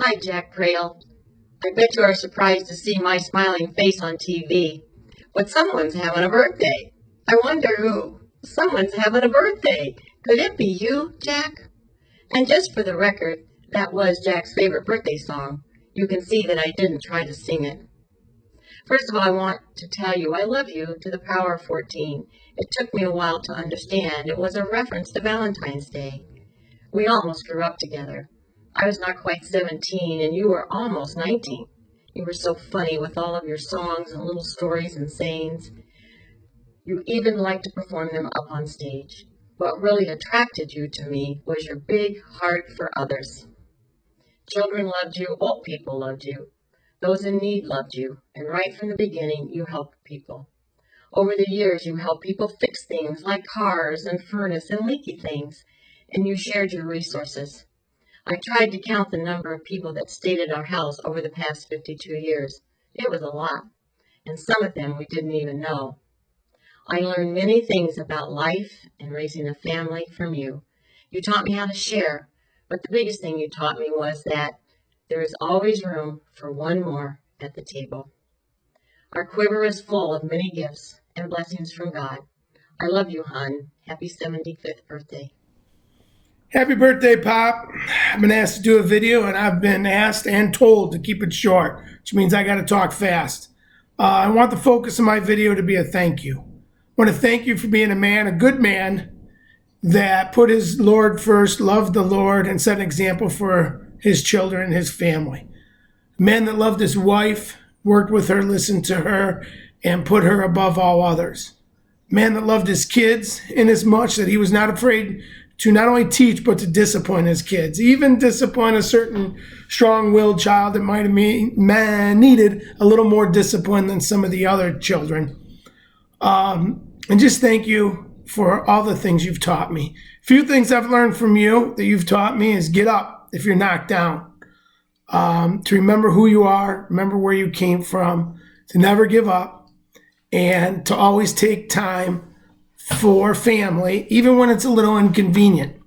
Hi, Jack Cradle. I bet you are surprised to see my smiling face on TV. But someone's having a birthday. I wonder who. Someone's having a birthday. Could it be you, Jack? And just for the record, that was Jack's favorite birthday song. You can see that I didn't try to sing it. First of all, I want to tell you I love you to the power of 14. It took me a while to understand. It was a reference to Valentine's Day. We almost grew up together. I was not quite 17, and you were almost 19. You were so funny with all of your songs and little stories and sayings. You even liked to perform them up on stage. What really attracted you to me was your big heart for others. Children loved you, old people loved you. Those in need loved you, and right from the beginning, you helped people. Over the years, you helped people fix things like cars and furnace and leaky things, and you shared your resources. I tried to count the number of people that stayed at our house over the past 52 years. It was a lot, and some of them we didn't even know. I learned many things about life and raising a family from you. You taught me how to share, but the biggest thing you taught me was that there is always room for one more at the table. Our quiver is full of many gifts and blessings from God. I love you, hon. Happy 75th birthday. Happy birthday, Pop. I've been asked to do a video, and I've been asked and told to keep it short, which means I got to talk fast. I want the focus of my video to be a thank you. I want to thank you for being a man, a good man, that put his Lord first, loved the Lord, and set an example for his children and his family. A man that loved his wife, worked with her, listened to her, and put her above all others. A man that loved his kids inasmuch that he was not afraid to not only teach, but to discipline his kids, even discipline a certain strong-willed child that might have needed a little more discipline than some of the other children. And just thank you for all the things you've taught me. A few things I've learned from you that you've taught me is get up if you're knocked down, to remember who you are, remember where you came from, to never give up, and to always take time for family, even when it's a little inconvenient.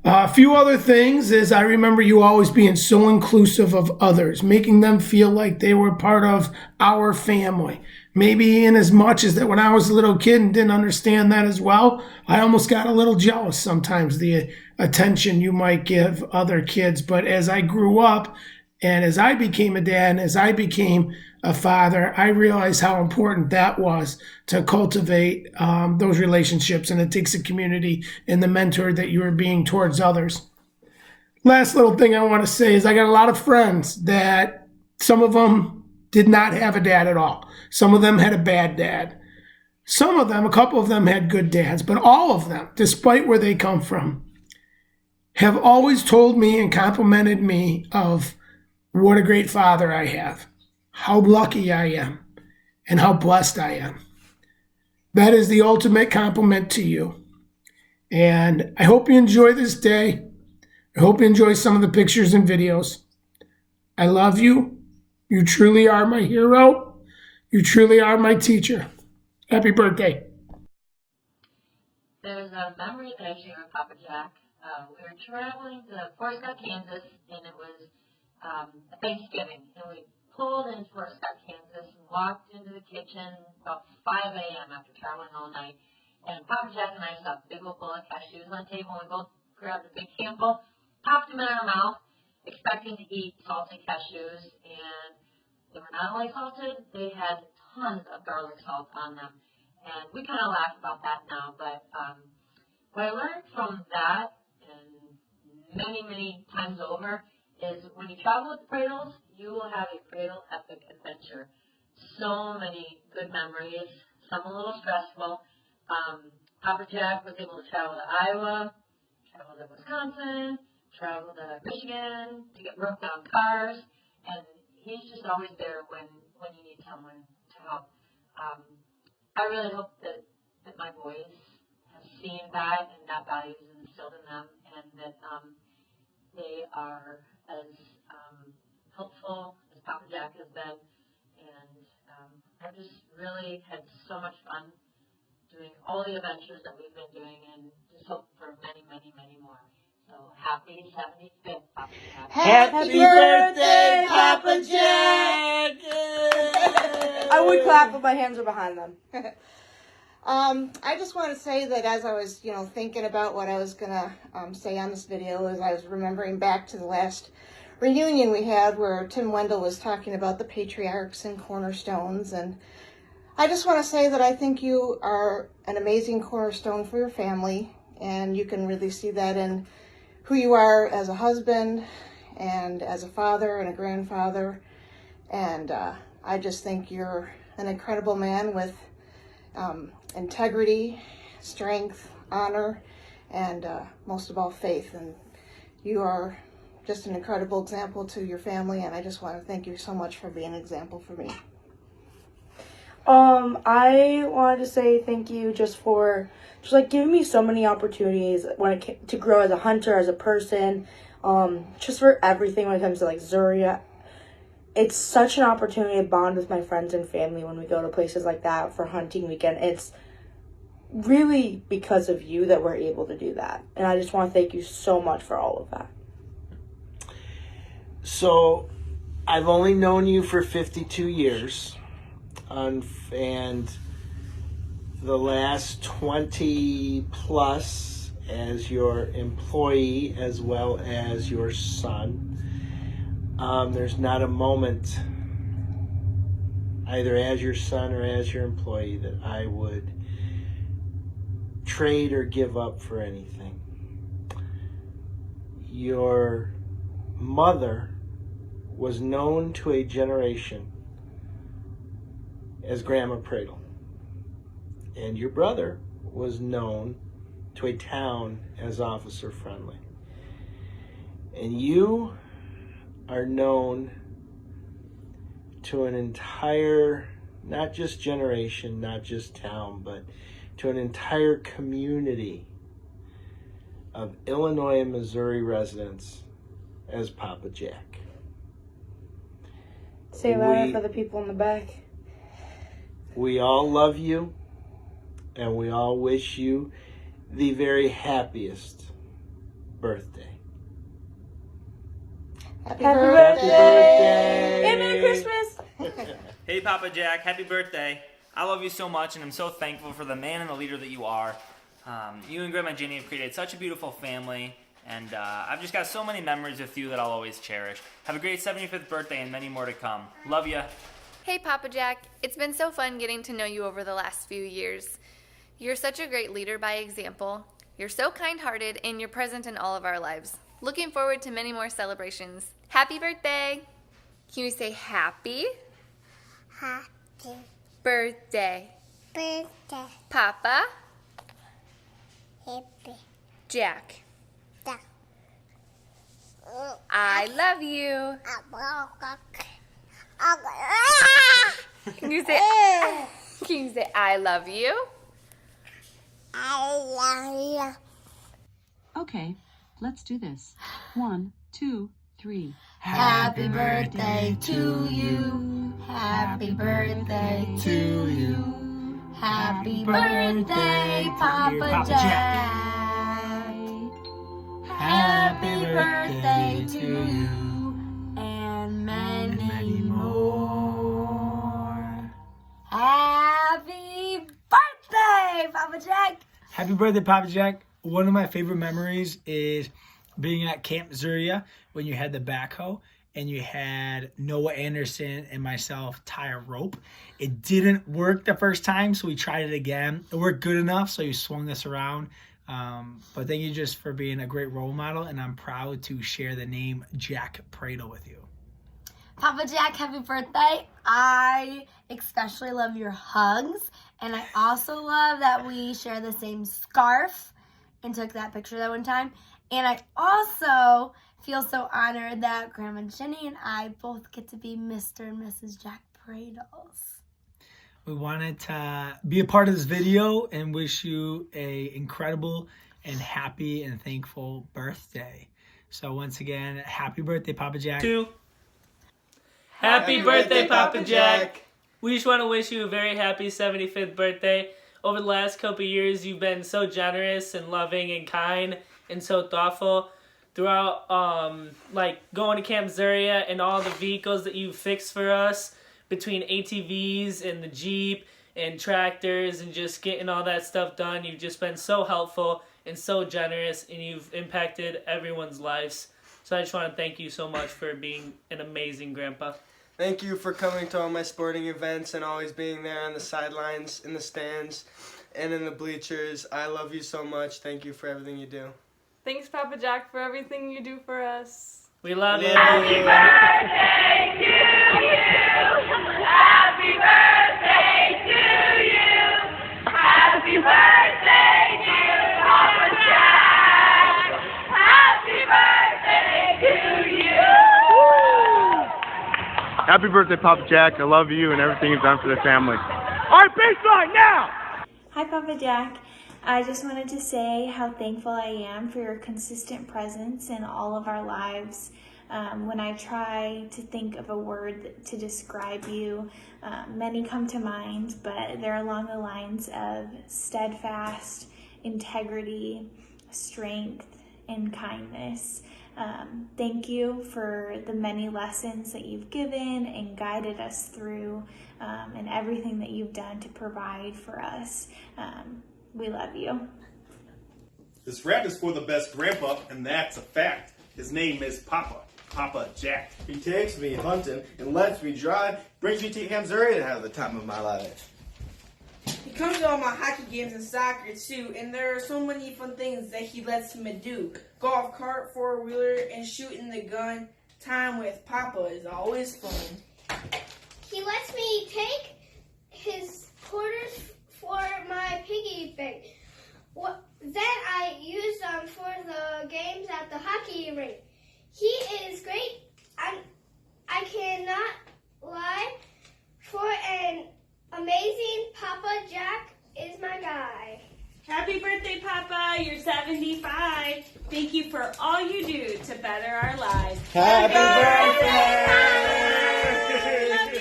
A few other things is I remember you always being so inclusive of others, making them feel like they were part of our family. Maybe in as much as that when I was a little kid and didn't understand that as well, I almost got a little jealous sometimes, the attention you might give other kids. But as I grew up and as I became a dad and as I became a father, I realized how important that was to cultivate those relationships. And it takes a community and the mentor that you are being towards others. Last little thing I want to say is I got a lot of friends that some of them did not have a dad at all. Some of them had a bad dad. Some of them, a couple of them had good dads, but all of them, despite where they come from, have always told me and complimented me of what a great father I have, how lucky I am, and how blessed I am. That is the ultimate compliment to you. And I hope you enjoy this day. I hope you enjoy some of the pictures and videos. I love you. You truly are my hero. You truly are my teacher. Happy birthday. There's a memory that I share with Papa Jack. We were traveling to Fort Scott, Kansas, and it was Thanksgiving. And we pulled into Fort Scott, Kansas, and walked into the kitchen about 5 a.m. after traveling all night. And Papa Jack and I saw a big old bowl of cashews on the table, and we both grabbed a big handful, popped them in our mouth, expecting to eat salted cashews, and they were not only salted, they had tons of garlic salt on them. And we kind of laugh about that now, but what I learned from that, and many, many times over, is when you travel with Cradles, you will have a Cradle epic adventure. So many good memories, some a little stressful. Papa Jack was able to travel to Iowa, travel to Wisconsin, travel to Michigan to get broke down cars, and he's just always there when you need someone to help. I really hope that my boys have seen that and that value is instilled in them, and that they are as helpful as Papa Jack has been. And I've just really had so much fun doing all the adventures that we've been doing, and just hope for many, many, many more. So happy happy 75th, Papa Jack. Happy birthday, Papa Jack! I would clap, but my hands are behind them. I just want to say that as I was, thinking about what I was going to say on this video, as I was remembering back to the last reunion we had where Tim Wendell was talking about the patriarchs and cornerstones. And I just want to say that I think you are an amazing cornerstone for your family. And you can really see that in who you are as a husband and as a father and a grandfather. And I just think you're an incredible man with integrity, strength, honor, and most of all, faith. And you are just an incredible example to your family, and I just want to thank you so much for being an example for me. I wanted to say thank you for giving me so many opportunities to grow as a hunter, as a person, just for everything when it comes to Zuria. It's such an opportunity to bond with my friends and family when we go to places like that for hunting weekend. It's really because of you that we're able to do that. And I just want to thank you so much for all of that. So, I've only known you for 52 years. And the last 20 plus as your employee as well as your son. There's not a moment, either as your son or as your employee, that I would trade or give up for anything. Your mother was known to a generation as Grandma Pradle, and your brother was known to a town as Officer Friendly. And you are known to an entire, not just generation, not just town, but to an entire community of Illinois and Missouri residents as Papa Jack. Say it louder for the people in the back. We all love you, and we all wish you the very happiest birthday. Happy birthday! And Merry Christmas! Hey Papa Jack, happy birthday. I love you so much, and I'm so thankful for the man and the leader that you are. You and Grandma Jenny have created such a beautiful family, and I've just got so many memories with you that I'll always cherish. Have a great 75th birthday and many more to come. Love ya. Hey Papa Jack, it's been so fun getting to know you over the last few years. You're such a great leader by example. You're so kind-hearted, and you're present in all of our lives. Looking forward to many more celebrations. Happy birthday! Can you say happy? Happy Birthday. birthday, Papa happy Jack. day. I love you. Can you say I love you? I love you. Okay, let's do this. 1, 2, 3. Happy birthday to you. Happy birthday to you. Happy birthday, Papa Jack. Happy birthday to you. And many more. Happy birthday, Papa Jack. Happy birthday, Papa Jack. One of my favorite memories is being at Camp Zuria when you had the backhoe and you had Noah Anderson and myself tie a rope. It didn't work the first time, so we tried it again. It worked good enough, so you swung this around. But thank you just for being a great role model, and I'm proud to share the name Jack Pradle with you. Papa Jack, happy birthday. I especially love your hugs, and I also love that we share the same scarf and took that picture that one time. And I also feel so honored that Grandma Jenny and I both get to be Mr. and Mrs. Jack Pradles. We wanted to be a part of this video and wish you a incredible and happy and thankful birthday. So once again, happy birthday, Papa Jack. Happy birthday, Papa Jack. We just want to wish you a very happy 75th birthday. Over the last couple of years, you've been so generous and loving and kind and so thoughtful throughout like going to Camp Zuria and all the vehicles that you fixed for us, between ATVs and the Jeep and tractors and just getting all that stuff done. You've just been so helpful and so generous, and you've impacted everyone's lives. So I just want to thank you so much for being an amazing grandpa. Thank you for coming to all my sporting events and always being there on the sidelines, in the stands, and in the bleachers. I love you so much. Thank you for everything you do. Thanks, Papa Jack, for everything you do for us. We love you. Happy birthday to you. Happy birthday to you. Happy birthday, dear Papa Jack. Happy birthday to you. Happy birthday, Papa Jack. I love you and everything you've done for the family. All right, baseline now! Hi, Papa Jack. I just wanted to say how thankful I am for your consistent presence in all of our lives. When I try to think of a word to describe you, many come to mind, but they're along the lines of steadfast, integrity, strength, and kindness. Thank you for the many lessons that you've given and guided us through, and everything that you've done to provide for us. We love you. This rap is for the best grandpa, and that's a fact. His name is Papa Jack. He takes me hunting and lets me drive, brings me to Camp Zuria to have the time of my life. He comes to all my hockey games and soccer too, and there are so many fun things that he lets me do. Golf cart, four-wheeler, and shooting the gun. Time with Papa is always fun. He lets me take his quarters for my piggy bank. Then I use them for the games at the hockey rink. He is great. I cannot lie. For an amazing Papa Jack is my guy. Happy birthday, Papa. You're 75. Thank you for all you do to better our lives. Happy birthday! Love you.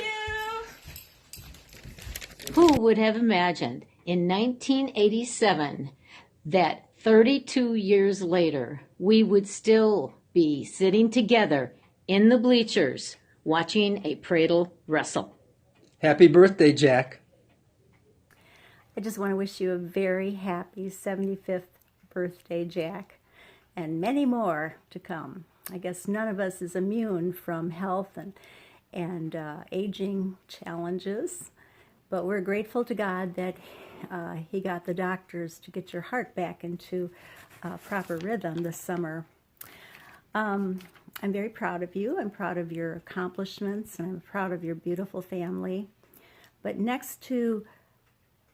Who would have imagined in 1987 that 32 years later we would still be sitting together in the bleachers watching a Pradle wrestle? Happy birthday, Jack. I just want to wish you a very happy 75th birthday, Jack, and many more to come. I guess none of us is immune from health and aging challenges, but we're grateful to God that He got the doctors to get your heart back into proper rhythm this summer. I'm very proud of you. I'm proud of your accomplishments, and I'm proud of your beautiful family. But next to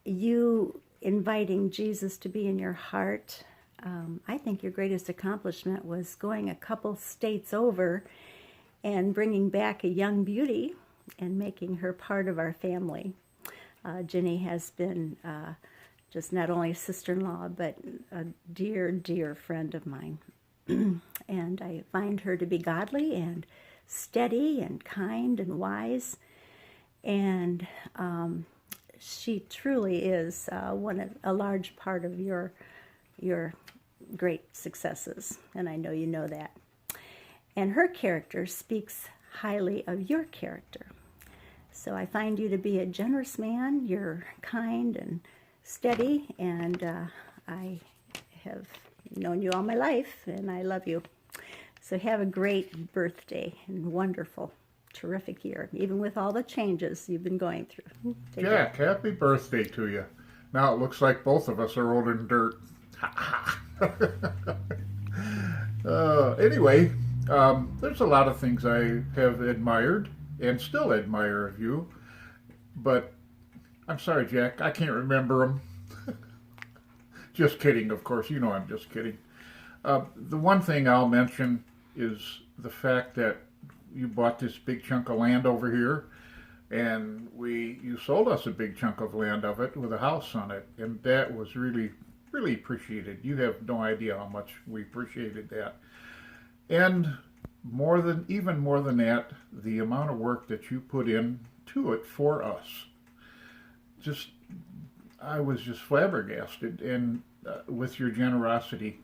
you inviting Jesus to be in your heart, I think your greatest accomplishment was going a couple states over and bringing back a young beauty and making her part of our family. Jenny has been just not only a sister-in-law, but a dear, dear friend of mine. And I find her to be godly and steady and kind and wise. And she truly is a large part of your great successes, and I know you know that. And her character speaks highly of your character. So I find you to be a generous man. You're kind and steady, and I have known you all my life, and I love you. So have a great birthday and wonderful, terrific year, even with all the changes you've been going through. Take Jack, care. happy birthday to you. Now it looks like both of us are old in dirt. Anyway, there's a lot of things I have admired and still admire of you, but I'm sorry, Jack, I can't remember them. Just kidding, of course. You know I'm just kidding. The one thing I'll mention is the fact that you bought this big chunk of land over here, and you sold us a big chunk of land of it with a house on it, and that was really, really appreciated. You have no idea how much we appreciated that. And even more than that, the amount of work that you put into it for us. I was just flabbergasted and with your generosity.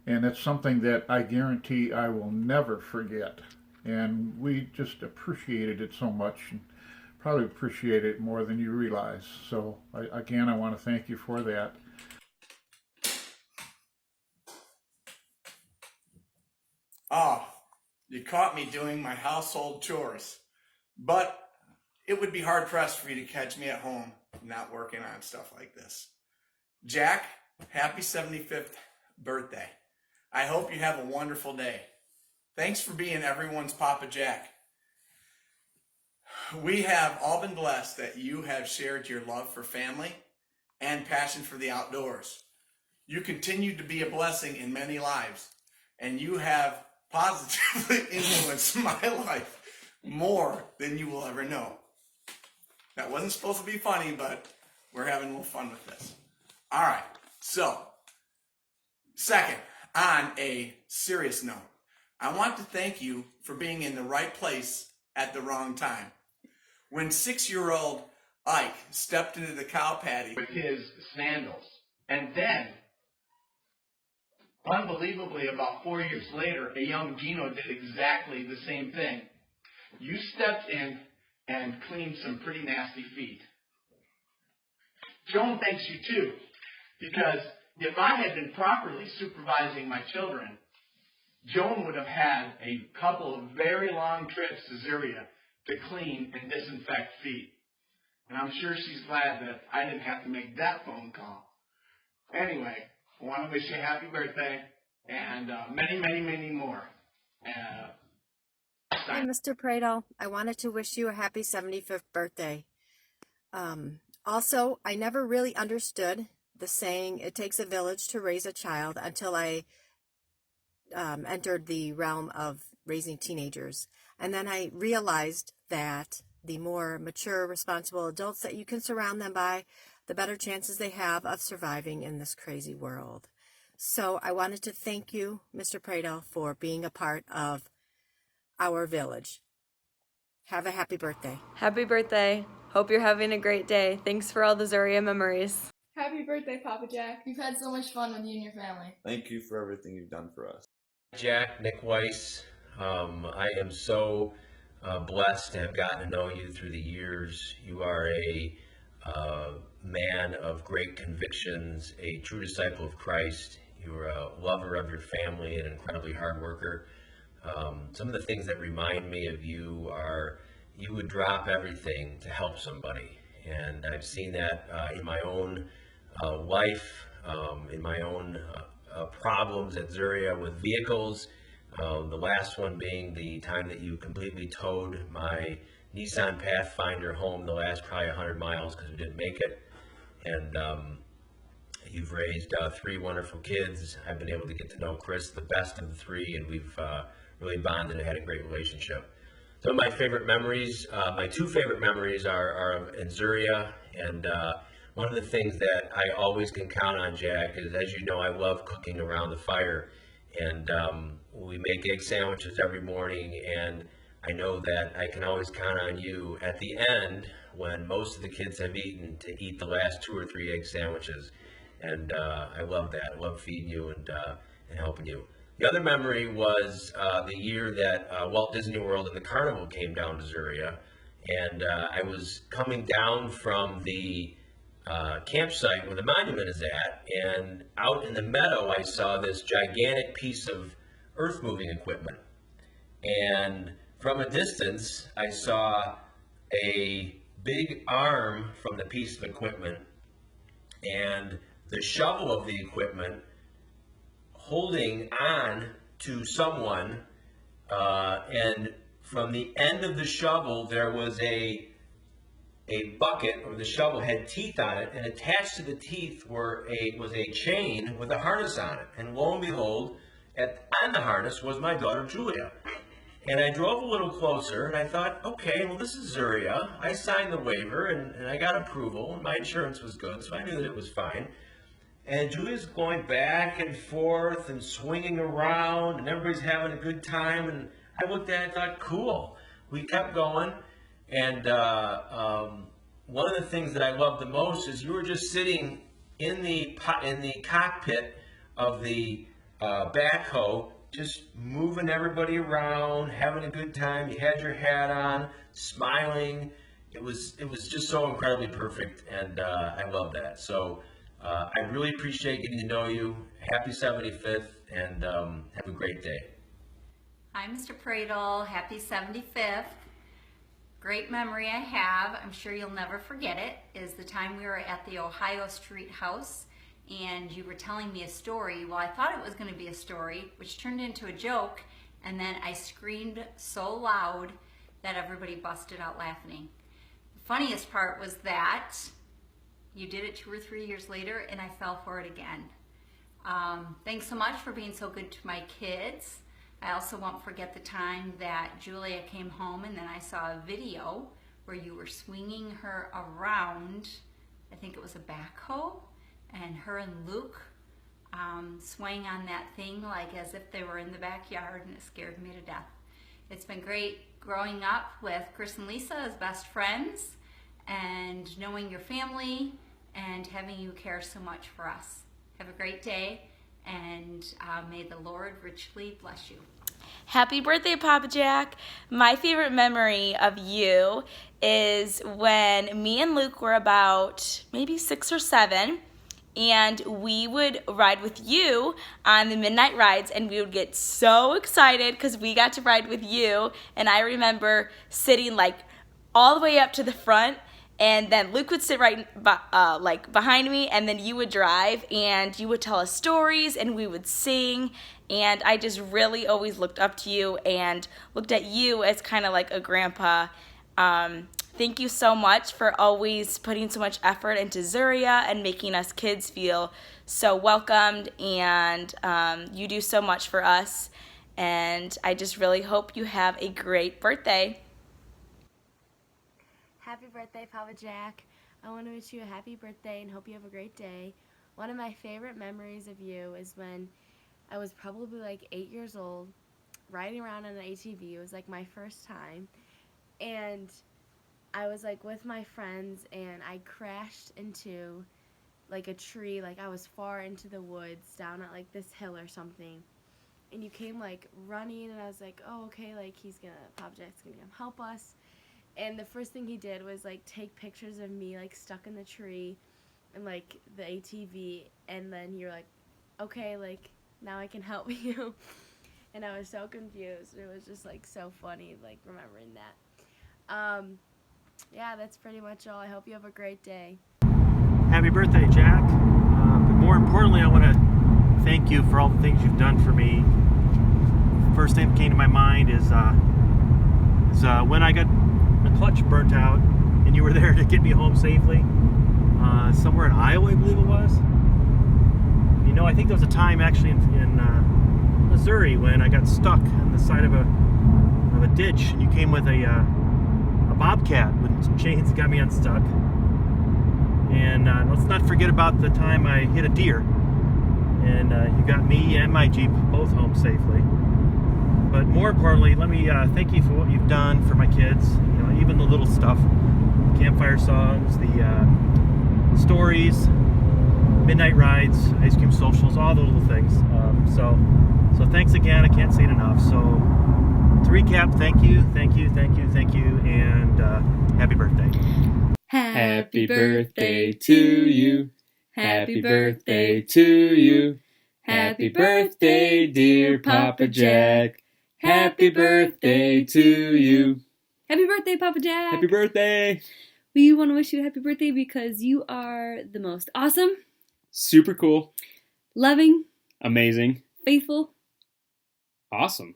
And it's something that I guarantee I will never forget. And we just appreciated it so much, and probably appreciate it more than you realize. So again, I want to thank you for that. Oh, you caught me doing my household chores. But it would be hard pressed for you to catch me at home not working on stuff like this. Jack, happy 75th birthday. I hope you have a wonderful day. Thanks for being everyone's Papa Jack. We have all been blessed that you have shared your love for family and passion for the outdoors. You continue to be a blessing in many lives, and you have positively influenced my life more than you will ever know. That wasn't supposed to be funny, but we're having a little fun with this. All right, so second, on a serious note, I want to thank you for being in the right place at the wrong time. When 6-year-old Ike stepped into the cow patty with his sandals, and then, unbelievably, about 4 years later, a young Gino did exactly the same thing. You stepped in and cleaned some pretty nasty feet. Joan thanks you too, because if I had been properly supervising my children, Joan would have had a couple of very long trips to Zyria to clean and disinfect feet. And I'm sure she's glad that I didn't have to make that phone call. Anyway, I want to wish you a happy birthday and many, many, many more. Hi, Mr. Prado. I wanted to wish you a happy 75th birthday. Also, I never really understood the saying, it takes a village to raise a child, until I entered the realm of raising teenagers. And then I realized that the more mature, responsible adults that you can surround them by, the better chances they have of surviving in this crazy world. So I wanted to thank you, Mr. Prado, for being a part of our village. Have a happy birthday. Happy birthday. Hope you're having a great day. Thanks for all the Zyria memories. Happy birthday, Papa Jack. We've had so much fun with you and your family. Thank you for everything you've done for us. Jack, Nick Weiss, I am so blessed to have gotten to know you through the years. You are a man of great convictions, a true disciple of Christ. You're a lover of your family and an incredibly hard worker. Some of the things that remind me of you are you would drop everything to help somebody. And I've seen that in my own life, in my own problems at Zyria with vehicles. The last one being the time that you completely towed my Nissan Pathfinder home the last probably 100 miles because we didn't make it. And you've raised 3 wonderful kids. I've been able to get to know Chris, the best of the 3, and we've really bonded and had a great relationship. Some of my favorite memories, my 2 favorite memories are in Zyria, and one of the things that I always can count on, Jack, is, as you know, I love cooking around the fire, and we make egg sandwiches every morning, and I know that I can always count on you at the end, when most of the kids have eaten, to eat the last 2 or 3 egg sandwiches. And I love that. I love feeding you and helping you. The other memory was the year that Walt Disney World and the Carnival came down to Zyria. And I was coming down from the campsite where the monument is at, and out in the meadow I saw this gigantic piece of earth-moving equipment. And from a distance, I saw a big arm from the piece of equipment and the shovel of the equipment holding on to someone, and from the end of the shovel there was a bucket, or the shovel had teeth on it, and attached to the teeth was a chain with a harness on it. And lo and behold, on the harness was my daughter Julia. And I drove a little closer, and I thought, okay, well, this is Zyria. I signed the waiver, and I got approval, and my insurance was good, so I knew that it was fine. And Julia's going back and forth and swinging around, and everybody's having a good time. And I looked at it and thought, cool. We kept going, and one of the things that I loved the most is you were just sitting in the cockpit of the backhoe, just moving everybody around, having a good time. You had your hat on, smiling. It was just so incredibly perfect, and I love that. So I really appreciate getting to know you. Happy 75th, and have a great day. Hi, Mr. Pradle. Happy 75th. Great memory I have, I'm sure you'll never forget it, is the time we were at the Ohio Street House and you were telling me a story. Well, I thought it was going to be a story, which turned into a joke, and then I screamed so loud that everybody busted out laughing. The funniest part was that you did it 2 or 3 years later and I fell for it again. Thanks so much for being so good to my kids. I also won't forget the time that Julia came home and then I saw a video where you were swinging her around, I think it was a backhoe, and her and Luke swaying on that thing like as if they were in the backyard, and it scared me to death. It's been great growing up with Chris and Lisa as best friends and knowing your family and having you care so much for us. Have a great day, and may the Lord richly bless you. Happy birthday, Papa Jack. My favorite memory of you is when me and Luke were about maybe 6 or 7, and we would ride with you on the midnight rides, and we would get so excited because we got to ride with you. And I remember sitting like all the way up to the front, and then Luke would sit right like behind me, and then you would drive and you would tell us stories and we would sing. And I just really always looked up to you and looked at you as kind of like a grandpa. Thank you so much for always putting so much effort into Zuria and making us kids feel so welcomed, and you do so much for us. And I just really hope you have a great birthday. Happy birthday, Papa Jack. I want to wish you a happy birthday and hope you have a great day. One of my favorite memories of you is when I was probably like 8 years old, riding around on an ATV. It was like my first time. And I was like with my friends and I crashed into like a tree. Like I was far into the woods down at like this hill or something. And you came like running and I was like, oh, okay, like Papa Jack's gonna come help us. And the first thing he did was like take pictures of me like stuck in the tree and like the ATV, and then you're like, okay, like now I can help you. And I was so confused. It was just like so funny like remembering that. Yeah, that's pretty much all. I hope you have a great day. Happy birthday, Jack. But more importantly, I want to thank you for all the things you've done for me. First thing that came to my mind is when I got the clutch burnt out and you were there to get me home safely, somewhere in Iowa, I believe it was. You know, I think there was a time actually in Missouri when I got stuck on the side of a ditch, and you came with a bobcat with some chains that got me unstuck. And let's not forget about the time I hit a deer, and you got me and my Jeep both home safely. But more importantly, let me thank you for what you've done for my kids. You know, even the little stuff, campfire songs, the stories, midnight rides, ice cream socials, all the little things. So thanks again. I can't say it enough. So to recap, thank you, and happy birthday. Happy birthday to you. Happy birthday to you. Happy birthday, dear Papa Jack. Happy birthday to you. Happy birthday, Papa Jack. Happy birthday. We want to wish you a happy birthday because you are the most awesome, Super cool. loving, Amazing. faithful, Awesome.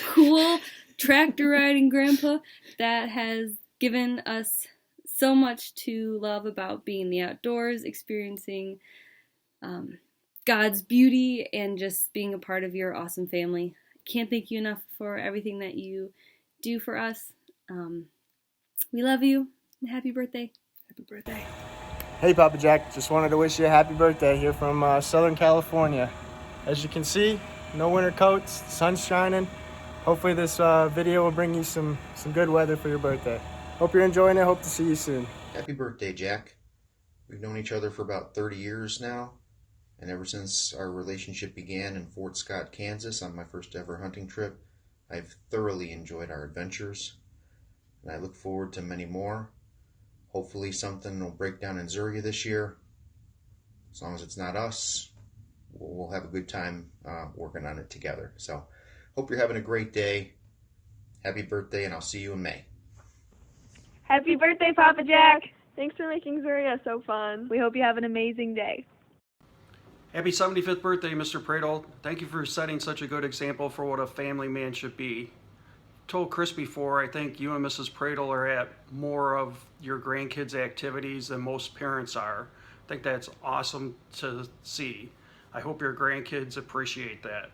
cool tractor riding grandpa that has given us so much to love about being in the outdoors, experiencing God's beauty, and just being a part of your awesome family. Can't thank you enough for everything that you do for us. We love you. Happy birthday. Happy birthday. Hey Papa Jack, just wanted to wish you a happy birthday here from Southern California. As you can see, no winter coats, sun's shining. Hopefully this video will bring you some good weather for your birthday. Hope you're enjoying it. Hope to see you soon. Happy birthday, Jack. We've known each other for about 30 years now, And ever since our relationship began in Fort Scott, Kansas on my first ever hunting trip, I've thoroughly enjoyed our adventures, and I look forward to many more. Hopefully something will break down in Zuria this year. As long as it's not us, we'll have a good time working on it together. So, hope you're having a great day. Happy birthday, and I'll see you in May. Happy birthday, Papa Jack! Thanks for making Zuria so fun. We hope you have an amazing day. Happy 75th birthday, Mr. Pradel. Thank you for setting such a good example for what a family man should be. Told Chris before, I think you and Mrs. Pradel are at more of your grandkids' activities than most parents are. I think that's awesome to see. I hope your grandkids appreciate that.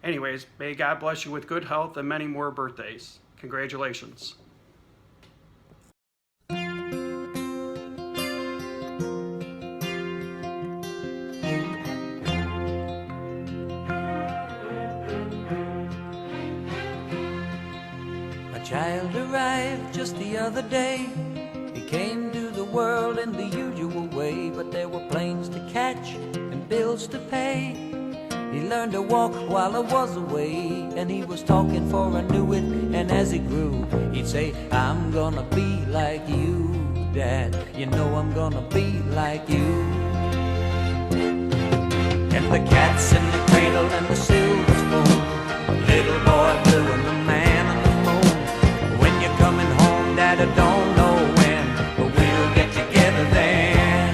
Anyways, may God bless you with good health and many more birthdays. Congratulations. Child arrived just the other day. He came to the world in the usual way, but there were planes to catch and bills to pay. He learned to walk while I was away, and he was talking for I knew it. And as he grew, he'd say, I'm gonna be like you, Dad. You know I'm gonna be like you. And the cat's in the cradle and the silver spoon, little boy blue and the man on the moon. When you're coming home, Dad, I don't know when, but we'll get together then.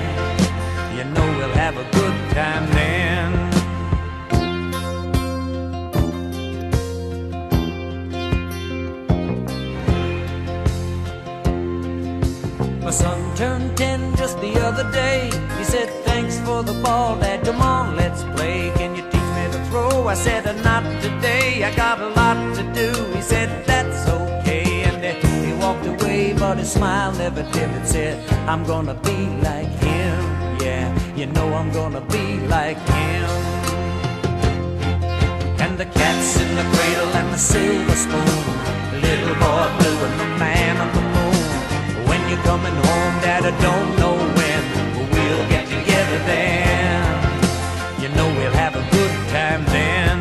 You know we'll have a good time then. My son turned 10 just the other day. He said, thanks for the ball, Dad, come on, let's play. Can you teach me to throw? I said, not today, I got a lot to do. He said, that's okay, and he walked away, but his smile never dimmed. It said, I'm gonna be like him, yeah, you know I'm gonna be like him. And the cat's in the cradle and the silver spoon, little boy blue and the man on the moon. When you're coming home, Dad, I don't know when, but we'll get together then. You know we'll have a good time then.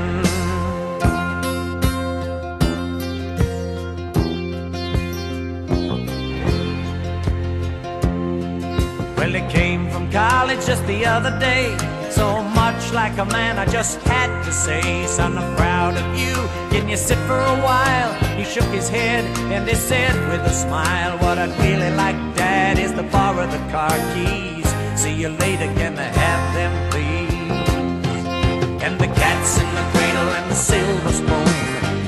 Well, he came from college just the other day. So much like a man, I just had to say, son, I'm proud of you. Can you sit for a while? He shook his head and he said with a smile, what I'd really like, Dad, is to borrow the car keys. See you later, can I have them, please? And the cat's in the cradle and the silver spoon,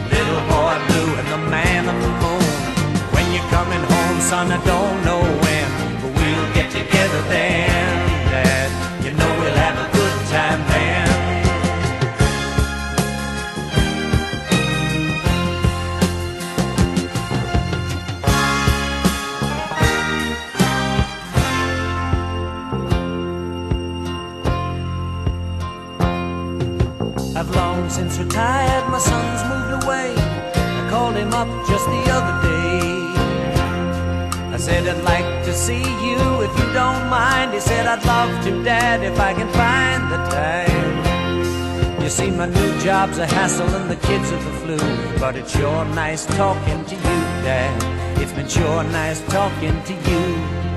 little boy blue and the man on the moon. When you're coming home, son, I don't know when, but we'll get together then, Dad. You know we'll have a good time then. I've long since retired, my son's moved away. I called him up just the other day. I said, I'd like to see you if you don't mind. He said, I'd love to, Dad, if I can find the time. You see, my new job's a hassle and the kids are the flu, but it's sure nice talking to you, Dad. It's been sure nice talking to you.